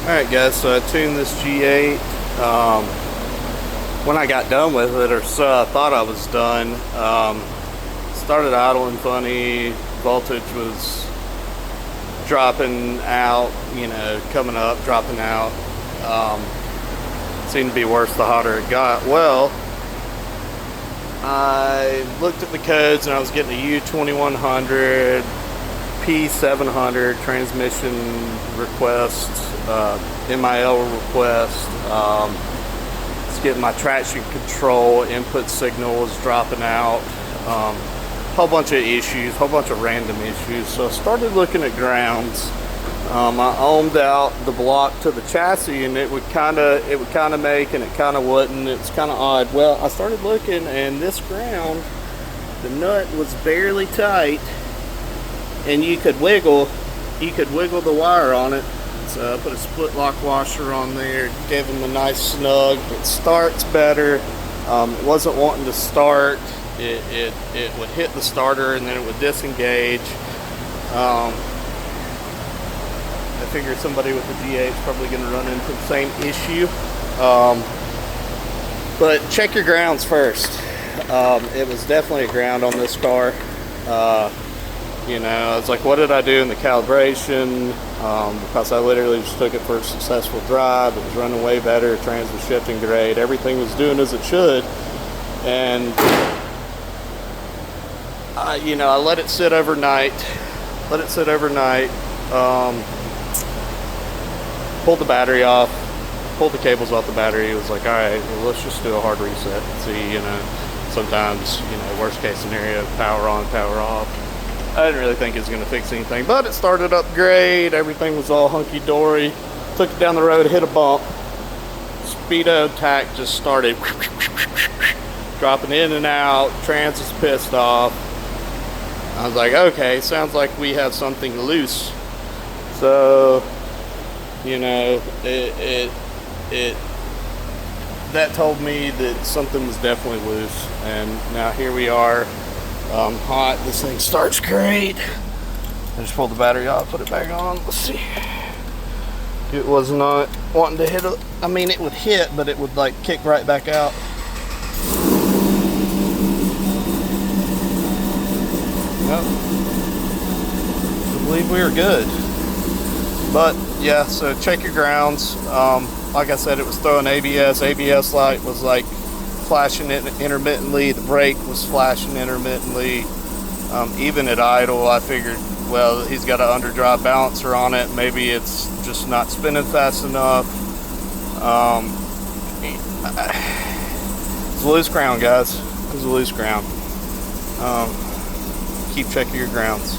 Alright guys, so I tuned this G8. When I got done with it, or so I thought I was done, started idling funny, voltage was dropping out, coming up, dropping out. Seemed to be worse the hotter it got. Well, I looked at the codes and I was getting a U2001 P0700 transmission request, MIL request. It's getting my traction control input signal was dropping out. Whole bunch of issues, whole bunch of random issues. So I started looking at grounds. I ohmed out the block to the chassis, and it would kind of make, and it kind of wouldn't. It's kind of odd. Well, I started looking, and this ground, the nut was barely tight, and you could wiggle the wire on it. So I put a split lock washer on there, gave them a nice snug. It starts better. It wasn't wanting to start. It would hit the starter and then it would disengage. I figure somebody with the G8 is probably going to run into the same issue. But check your grounds first. It was definitely a ground on this car. I was like, what did I do in the calibration? Because I literally just took it for a successful drive. It was running way better. Trans was shifting great. Everything was doing as it should. And I let it sit overnight. Pulled the battery off. Pulled the cables off the battery. It was like, all right, well, let's just do a hard reset and see. Sometimes, worst case scenario, power on, power off. I didn't really think it was going to fix anything, but it started up great. Everything was all hunky-dory. Took it down the road, hit a bump. Speedo tack just started dropping in and out. Trans is pissed off. I was like, okay, sounds like we have something loose. So, that told me that something was definitely loose. And now here we are. Hot. This thing starts great. I just pulled the battery off, put it back on. Let's see. It was not wanting to hit it. I mean, it would hit, but it would like kick right back out. Yep. I believe we were good. But yeah, so check your grounds. Like I said, it was throwing ABS. ABS light was like flashing it intermittently. The brake was flashing intermittently. Even at idle, I figured, well, he's got an underdrive balancer on it. Maybe it's just not spinning fast enough. It's a loose ground, guys. It's a loose ground. Keep checking your grounds.